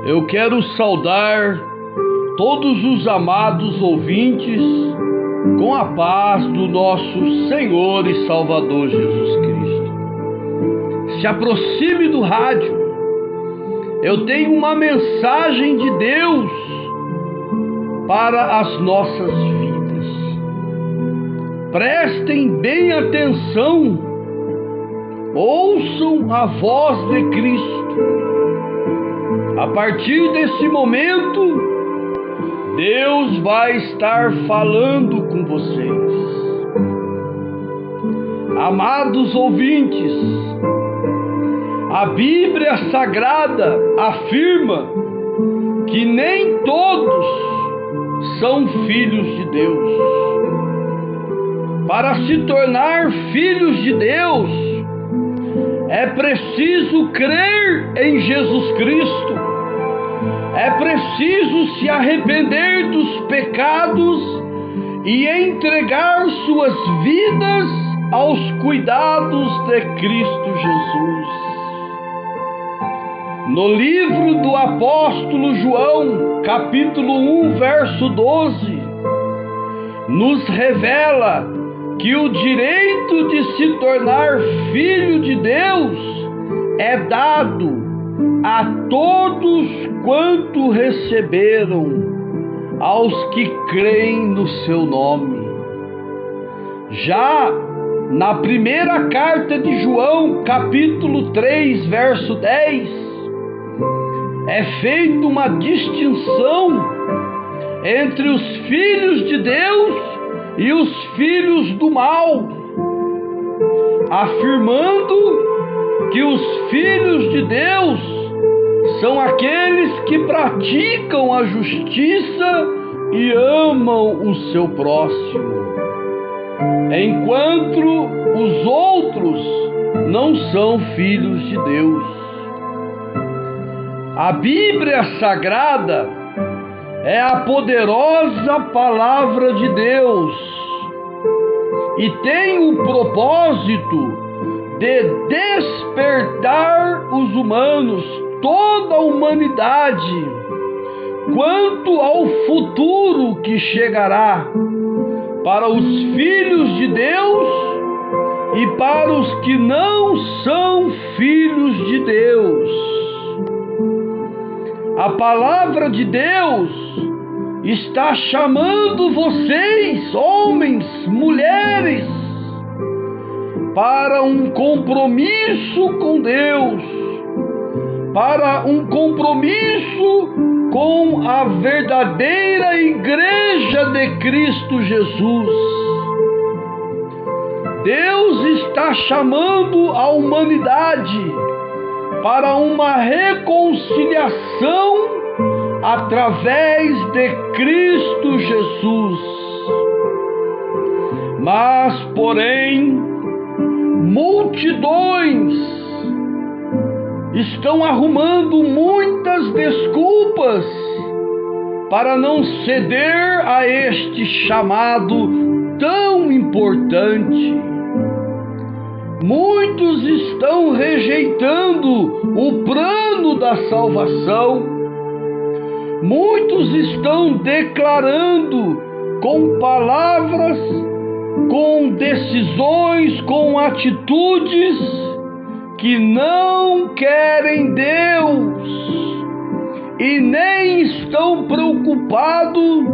Eu quero saudar todos os amados ouvintes com a paz do nosso Senhor e Salvador Jesus Cristo. Se aproxime do rádio. Eu tenho uma mensagem de Deus para as nossas vidas. Prestem bem atenção. Ouçam a voz de Cristo. A partir desse momento, Deus vai estar falando com vocês. Amados ouvintes, a Bíblia Sagrada afirma que nem todos são filhos de Deus. Para se tornar filhos de Deus, é preciso crer em Jesus Cristo. É preciso se arrepender dos pecados e entregar suas vidas aos cuidados de Cristo Jesus. No livro do apóstolo João, capítulo 1, verso 12, nos revela que o direito de se tornar filho de Deus é dado a todos quanto receberam, aos que creem no seu nome. Já na primeira carta de João, capítulo 3, verso 10, é feita uma distinção entre os filhos de Deus e os filhos do mal, afirmando que os filhos de Deus são aqueles que praticam a justiça e amam o seu próximo, enquanto os outros não são filhos de Deus. A Bíblia Sagrada é a poderosa palavra de Deus e tem o propósito de despertar os humanos, toda a humanidade, quanto ao futuro que chegará para os filhos de Deus e para os que não são filhos de Deus. A palavra de Deus está chamando vocês, homens, mulheres, para um compromisso com Deus, para um compromisso com a verdadeira igreja de Cristo Jesus. Deus está chamando a humanidade para uma reconciliação através de Cristo Jesus. Mas, porém, multidões estão arrumando muitas desculpas para não ceder a este chamado tão importante. Muitos estão rejeitando o plano da salvação. Muitos estão declarando com palavras, com decisões, com atitudes que não querem Deus e nem estão preocupados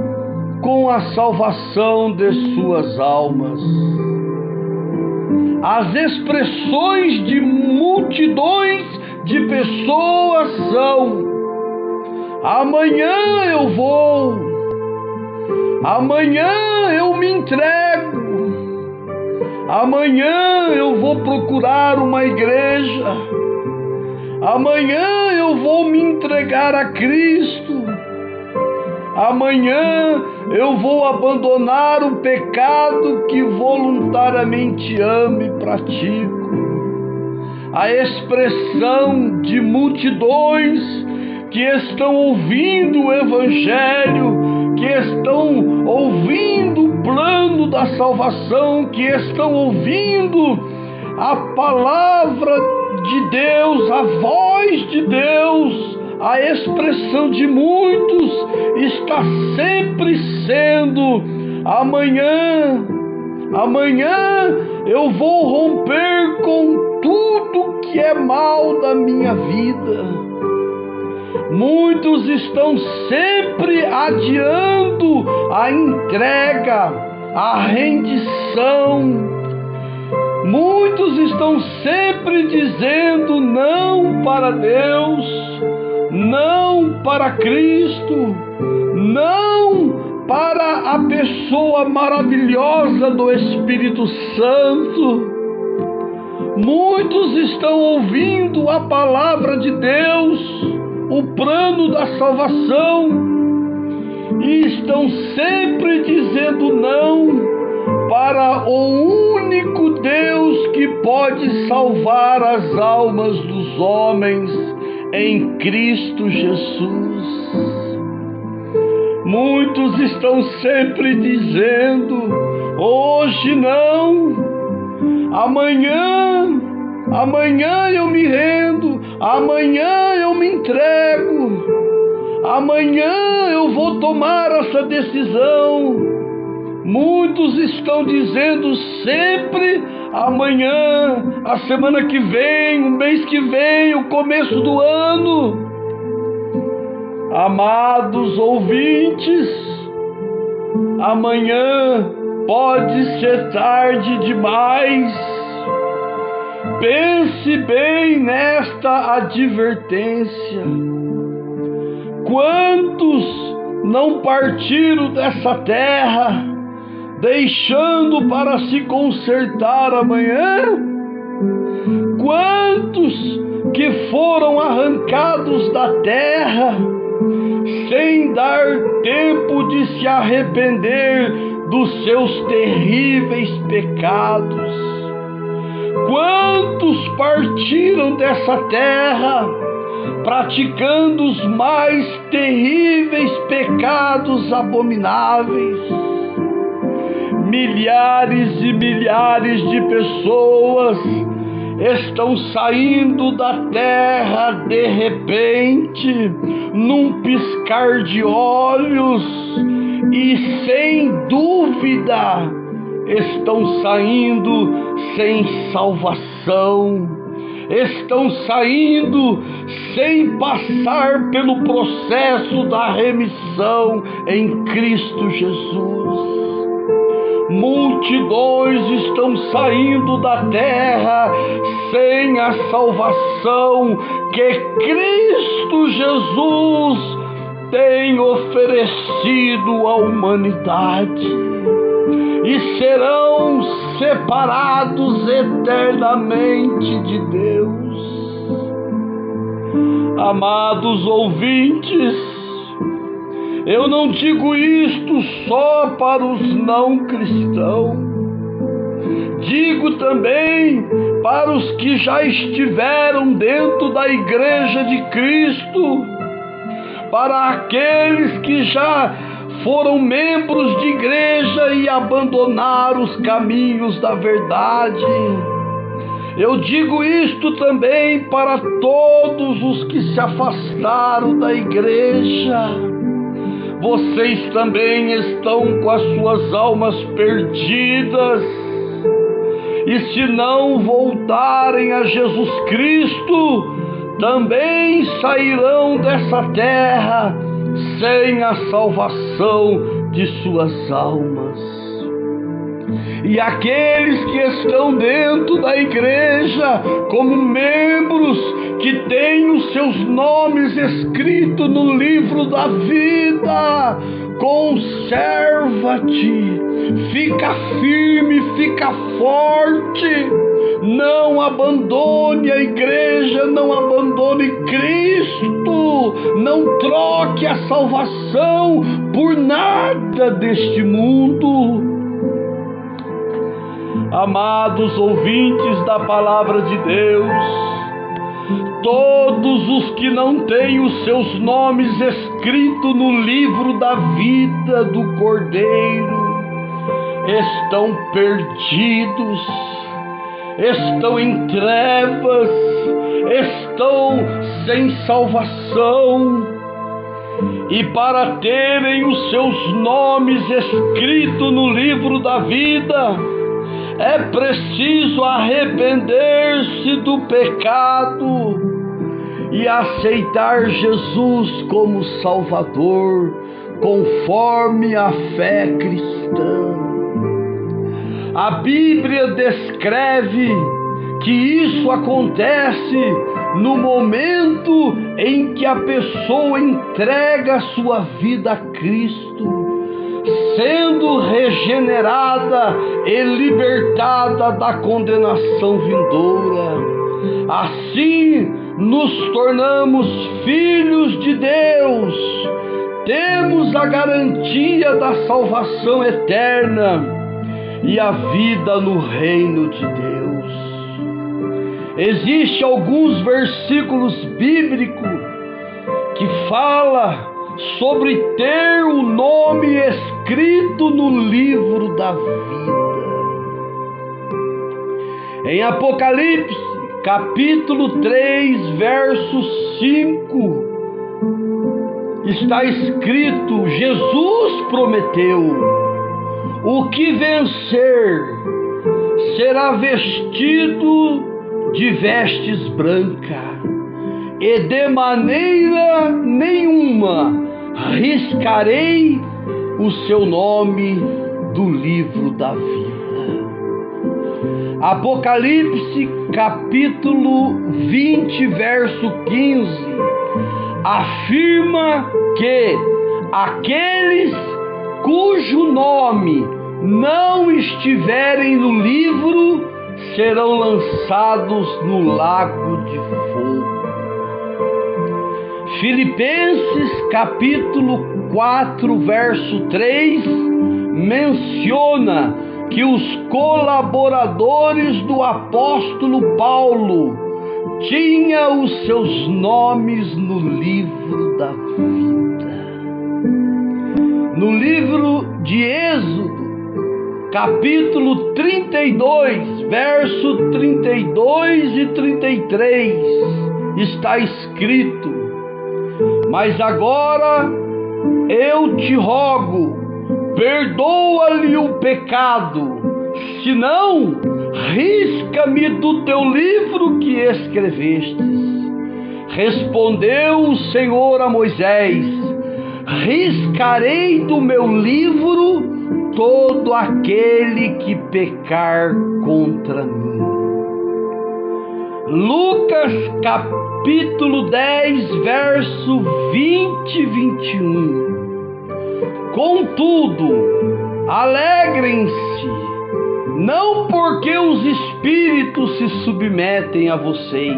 com a salvação de suas almas. As expressões de multidões de pessoas são: amanhã eu vou, amanhã eu me entrego, amanhã eu vou procurar uma igreja, amanhã eu vou me entregar a Cristo, amanhã eu vou abandonar o pecado que voluntariamente amo e pratico. A expressão de multidões que estão ouvindo o Evangelho, que estão ouvindo o plano da salvação, que estão ouvindo a palavra de Deus, a voz de Deus, a expressão de muitos está sempre sendo: amanhã eu vou romper com tudo que é mal da minha vida. Muitos estão sempre adiando a entrega, a rendição. Muitos estão sempre dizendo não para Deus, não para Cristo, não para a pessoa maravilhosa do Espírito Santo. Muitos estão ouvindo a palavra de Deus, o plano da salvação, e estão sempre dizendo não para o único Deus que pode salvar as almas dos homens em Cristo Jesus. Muitos estão sempre dizendo: hoje não, amanhã eu me rendo, amanhã eu me entrego, amanhã eu vou tomar essa decisão. Muitos estão dizendo sempre amanhã, a semana que vem, o mês que vem, o começo do ano. Amados ouvintes, amanhã pode ser tarde demais. Pense bem nesta advertência. Quantos não partiram dessa terra, deixando para se consertar amanhã? Quantos que foram arrancados da terra, sem dar tempo de se arrepender dos seus terríveis pecados? Quantos partiram dessa terra praticando os mais terríveis pecados abomináveis? Milhares e milhares de pessoas estão saindo da terra de repente, num piscar de olhos, e sem dúvida estão saindo sem salvação, estão saindo sem passar pelo processo da remissão em Cristo Jesus. Multidões estão saindo da terra sem a salvação que Cristo Jesus tem oferecido à humanidade, e serão separados eternamente de Deus. Amados ouvintes, eu não digo isto só para os não cristãos, digo também para os que já estiveram dentro da Igreja de Cristo, para aqueles que já foram membros de igreja e abandonaram os caminhos da verdade. Eu digo isto também para todos os que se afastaram da igreja. Vocês também estão com as suas almas perdidas, e se não voltarem a Jesus Cristo, também sairão dessa terra sem a salvação de suas almas. E aqueles que estão dentro da igreja como membros, que têm os seus nomes escritos no livro da vida, conserva-te, fica firme, fica forte, não abandone a igreja, não abandone Cristo, não troque a salvação por nada deste mundo. Amados ouvintes da palavra de Deus, todos os que não têm os seus nomes escritos no livro da vida do Cordeiro estão perdidos, estão em trevas, estão em salvação e para terem os seus nomes escritos no livro da vida, é preciso arrepender-se do pecado e aceitar Jesus como Salvador, conforme a fé cristã. A Bíblia descreve que isso acontece no momento em que a pessoa entrega sua vida a Cristo, sendo regenerada e libertada da condenação vindoura. Assim, nos tornamos filhos de Deus, temos a garantia da salvação eterna e a vida no reino de Deus. Existem alguns versículos bíblicos que falam sobre ter o nome escrito no livro da vida. Em Apocalipse, capítulo 3, verso 5, está escrito: Jesus prometeu: o que vencer será vestido de vestes brancas, e de maneira nenhuma riscarei o seu nome do livro da vida. Apocalipse capítulo 20, verso 15, afirma que aqueles cujo nome não estiverem no livro serão lançados no lago de fogo. Filipenses capítulo 4, verso 3 menciona que os colaboradores do apóstolo Paulo tinham os seus nomes no livro da vida. No livro de Êxodo, capítulo 32, verso 32 e 33, está escrito: mas agora eu te rogo, perdoa-lhe o pecado, senão risca-me do teu livro que escrevestes. Respondeu o Senhor a Moisés: riscarei do meu livro todo aquele que pecar contra mim. Lucas capítulo 10, verso 20 e 21. Contudo, alegrem-se, não porque os espíritos se submetem a vocês,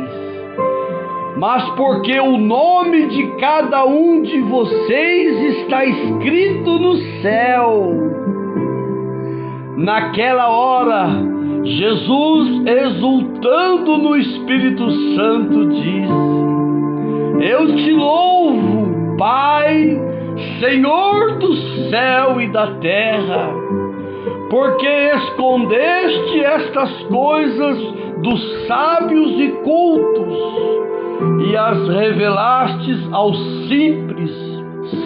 mas porque o nome de cada um de vocês está escrito no céu. Naquela hora, Jesus, exultando no Espírito Santo, disse: eu te louvo, Pai, Senhor do céu e da terra, porque escondeste estas coisas dos sábios e cultos e as revelastes aos simples.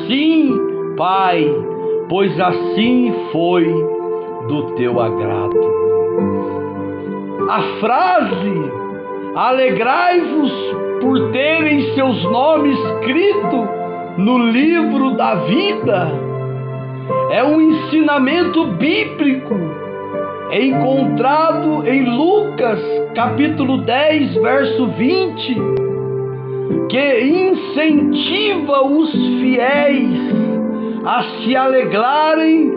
Sim, Pai, pois assim foi do teu agrado. A frase "alegrai-vos por terem seus nomes escritos no livro da vida" é um ensinamento bíblico encontrado em Lucas capítulo 10, verso 20, que incentiva os fiéis a se alegrarem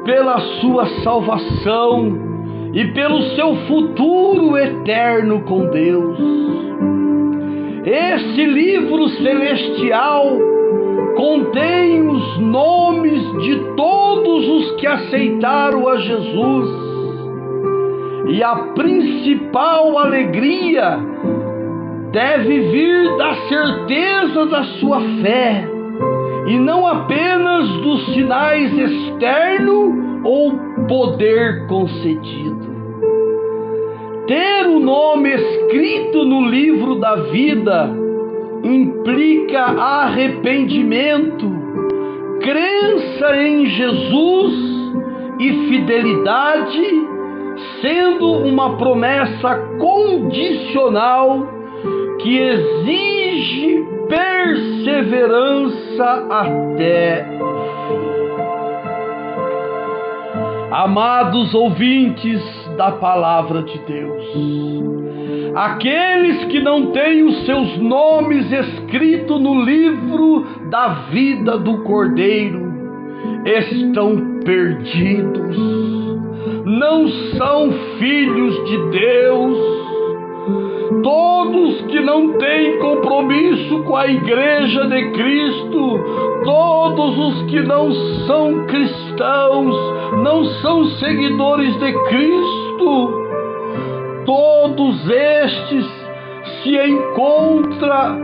pela sua salvação e pelo seu futuro eterno com Deus. Esse livro celestial contém os nomes de todos os que aceitaram a Jesus, e a principal alegria deve vir da certeza da sua fé, e não apenas dos sinais externos ou poder concedido. Ter o nome escrito no livro da vida implica arrependimento, crença em Jesus e fidelidade, sendo uma promessa condicional que exige perseverança até o fim. Amados ouvintes da Palavra de Deus, aqueles que não têm os seus nomes escritos no livro da vida do Cordeiro estão perdidos, não são filhos de Deus. Todos que não têm compromisso com a Igreja de Cristo, todos os que não são cristãos, não são seguidores de Cristo, todos estes se encontram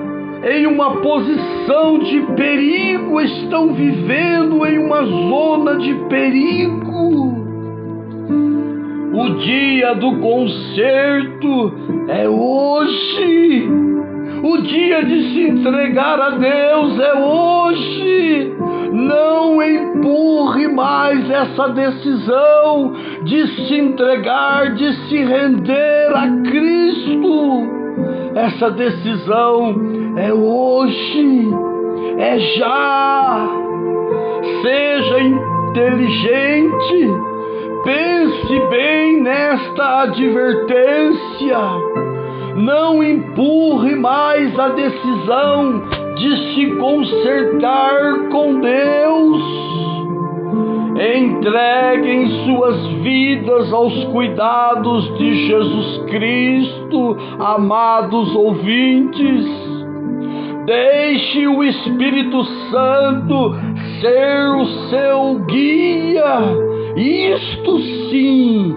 em uma posição de perigo, estão vivendo em uma zona de perigo. O dia do concerto é hoje. O dia de se entregar a Deus é hoje. Não empurre mais essa decisão de se entregar, de se render a Cristo. Essa decisão é hoje, é já. Seja inteligente. Pense bem nesta advertência. Não empurre mais a decisão de se consertar com Deus. Entreguem suas vidas aos cuidados de Jesus Cristo, amados ouvintes. Deixe o Espírito Santo ser o seu guia. Isto sim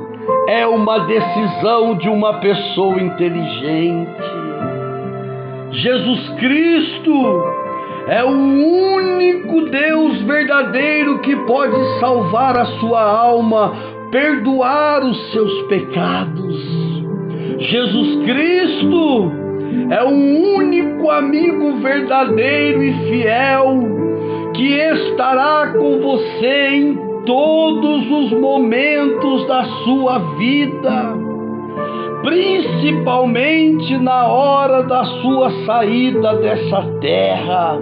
é uma decisão de uma pessoa inteligente. Jesus Cristo é o único Deus verdadeiro que pode salvar a sua alma, perdoar os seus pecados. Jesus Cristo é o único amigo verdadeiro e fiel que estará com você em todos os momentos da sua vida, principalmente na hora da sua saída dessa terra.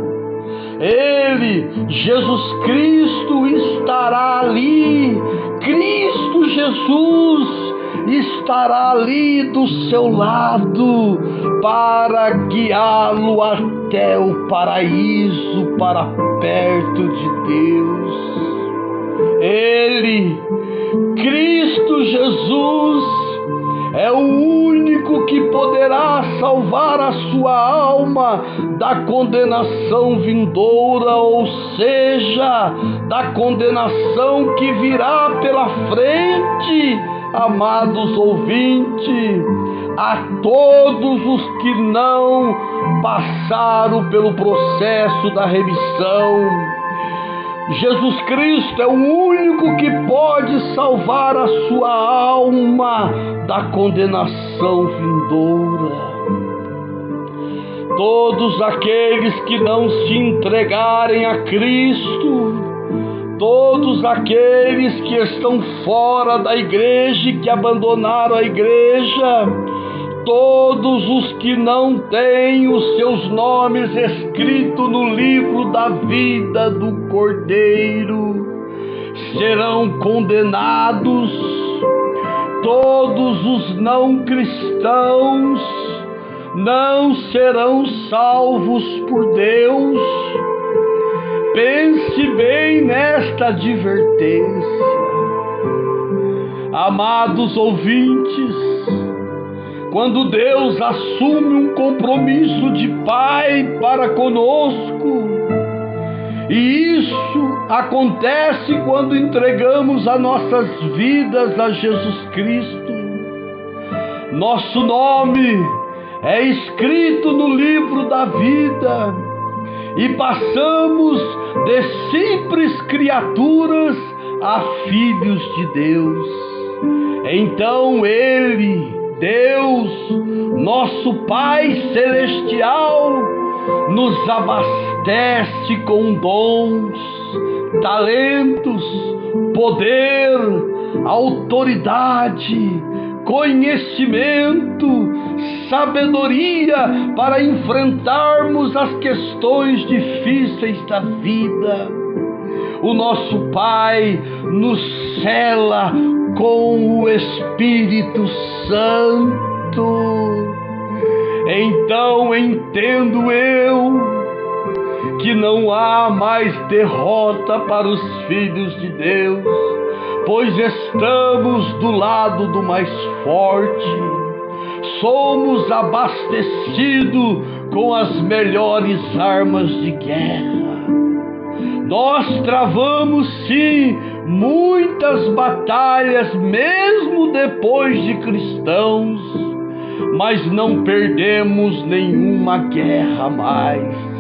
Ele, Jesus Cristo, estará ali. Cristo Jesus estará ali do seu lado para guiá-lo até o paraíso, para perto de Deus. Ele, Cristo Jesus, é o único que poderá salvar a sua alma da condenação vindoura, ou seja, da condenação que virá pela frente. Amados ouvintes, a todos os que não passaram pelo processo da remissão, Jesus Cristo é o único que pode salvar a sua alma da condenação vindoura. Todos aqueles que não se entregarem a Cristo, todos aqueles que estão fora da igreja e que abandonaram a igreja, todos os que não têm os seus nomes escritos no livro da vida do Cordeiro serão condenados. Todos os não cristãos não serão salvos por Deus. Pense bem nesta advertência. Amados ouvintes, quando Deus assume um compromisso de Pai para conosco, e isso acontece quando entregamos as nossas vidas a Jesus Cristo, nosso nome é escrito no livro da vida e passamos de simples criaturas a filhos de Deus. Então Ele, Deus, nosso Pai Celestial, nos abastece com dons, talentos, poder, autoridade, conhecimento, sabedoria para enfrentarmos as questões difíceis da vida. O nosso Pai nos cela com o Espírito Santo. Então entendo eu que não há mais derrota para os filhos de Deus, pois estamos do lado do mais forte. Somos abastecidos com as melhores armas de guerra. Nós travamos sim muitas batalhas, mesmo depois de cristãos, mas não perdemos nenhuma guerra mais.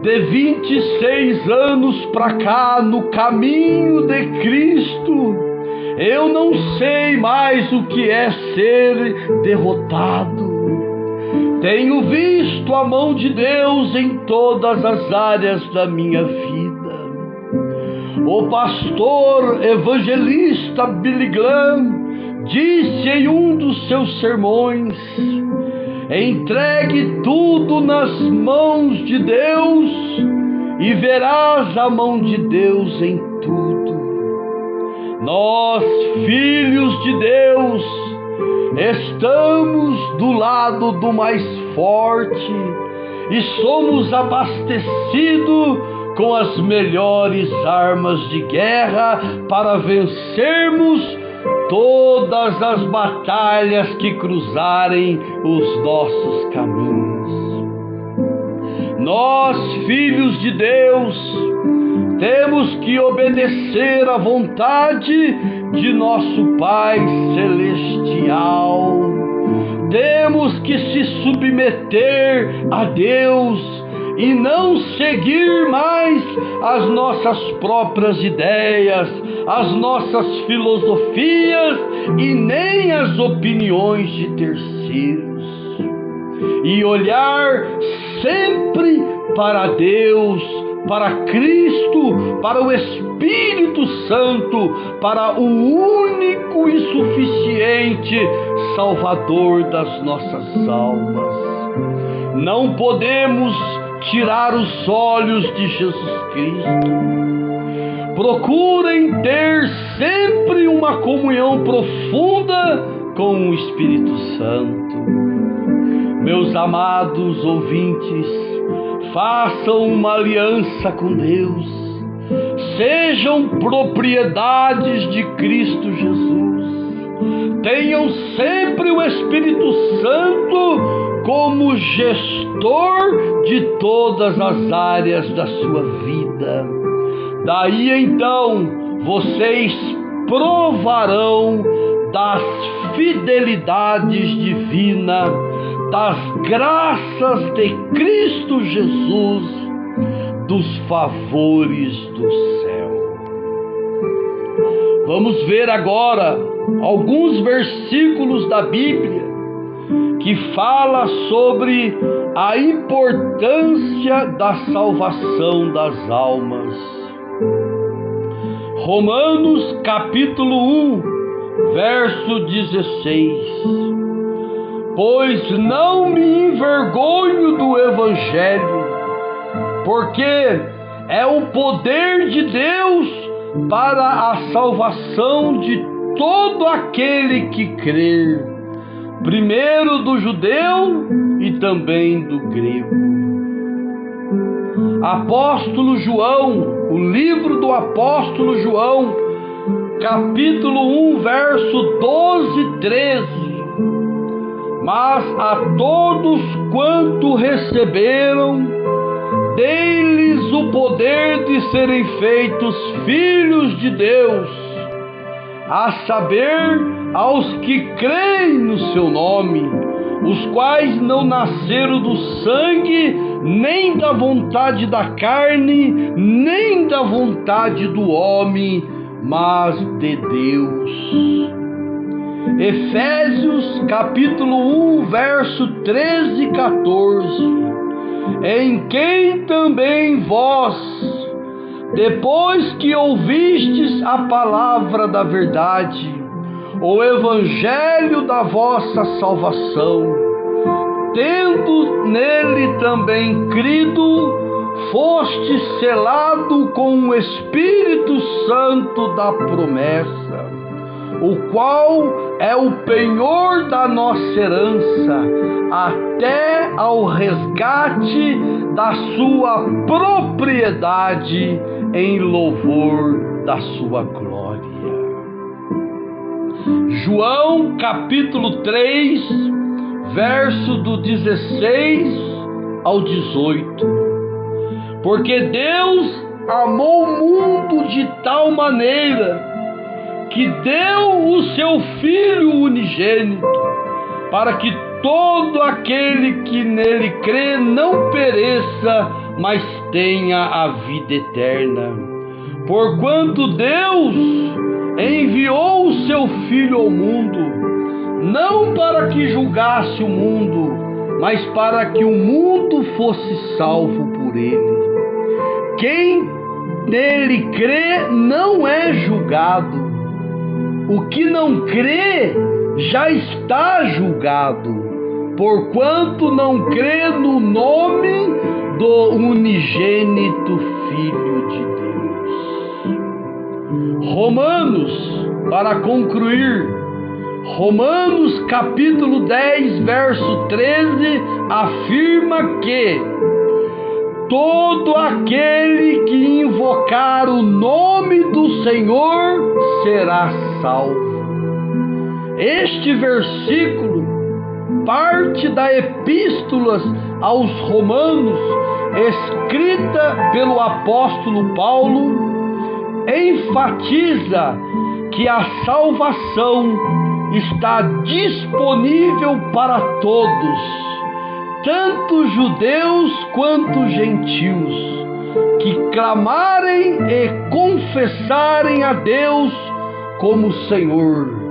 De 26 anos para cá, no caminho de Cristo, eu não sei mais o que é ser derrotado. Tenho visto a mão de Deus em todas as áreas da minha vida. O pastor evangelista Billy Graham disse em um dos seus sermões: entregue tudo nas mãos de Deus e verás a mão de Deus em tudo. Nós, filhos de Deus, estamos do lado do mais forte e somos abastecidos com as melhores armas de guerra para vencermos todas as batalhas que cruzarem os nossos caminhos. Nós, filhos de Deus, temos que obedecer à vontade de nosso Pai Celestial. Temos que se submeter a Deus e não seguir mais as nossas próprias ideias, as nossas filosofias e nem as opiniões de terceiros. E olhar sempre para Deus, para Cristo, para o Espírito Santo, para o único e suficiente Salvador das nossas almas. Não podemos tirar os olhos de Jesus Cristo. Procurem ter sempre uma comunhão profunda com o Espírito Santo. Meus amados ouvintes, façam uma aliança com Deus, sejam propriedades de Cristo Jesus, tenham sempre o Espírito Santo como gestor de todas as áreas da sua vida. Daí então vocês provarão das fidelidades divinas, das graças de Cristo Jesus, dos favores do céu. Vamos ver agora alguns versículos da Bíblia que fala sobre a importância da salvação das almas. Romanos capítulo 1, verso 16. Pois não me envergonho do Evangelho, porque é o poder de Deus para a salvação de todo aquele que crer, primeiro do judeu e também do grego. Apóstolo João, o livro do apóstolo João, capítulo 1, verso 12 e 13. Mas a todos quanto receberam, dei-lhes o poder de serem feitos filhos de Deus, a saber, aos que creem no seu nome, os quais não nasceram do sangue, nem da vontade da carne, nem da vontade do homem, mas de Deus. Efésios capítulo 1, verso 13 e 14. em quem também vós, depois que ouvistes a palavra da verdade, o evangelho da vossa salvação, tendo nele também crido, foste selado com o Espírito Santo da promessa, o qual é o penhor da nossa herança, até ao resgate da sua propriedade, em louvor da sua glória. João capítulo 3, verso do 16 ao 18. Porque Deus amou o mundo de tal maneira que deu o seu Filho unigênito, para que todo aquele que nele crê não pereça, mas tenha a vida eterna. Porquanto Deus enviou o seu Filho ao mundo, não para que julgasse o mundo, mas para que o mundo fosse salvo por ele. Quem nele crê não é julgado. O que não crê já está julgado, porquanto não crê no nome do unigênito Filho de Deus. Romanos, para concluir, Romanos capítulo 10, verso 13, afirma que todo aquele que invocar o nome do Senhor será salvo. Este versículo, parte da epístola aos Romanos, escrita pelo apóstolo Paulo, enfatiza que a salvação está disponível para todos, tanto judeus quanto gentios, que clamarem e confessarem a Deus como Senhor.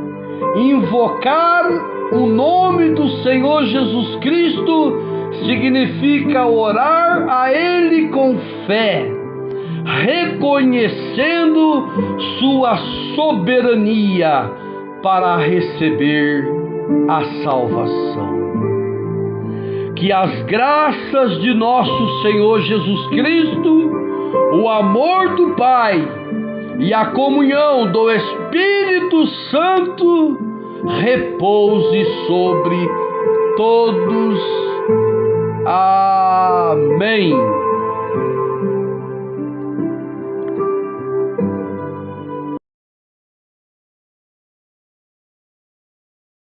Invocar o nome do Senhor Jesus Cristo significa orar a Ele com fé, reconhecendo sua soberania para receber a salvação. Que as graças de nosso Senhor Jesus Cristo, o amor do Pai e a comunhão do Espírito Santo repouse sobre todos. Amém.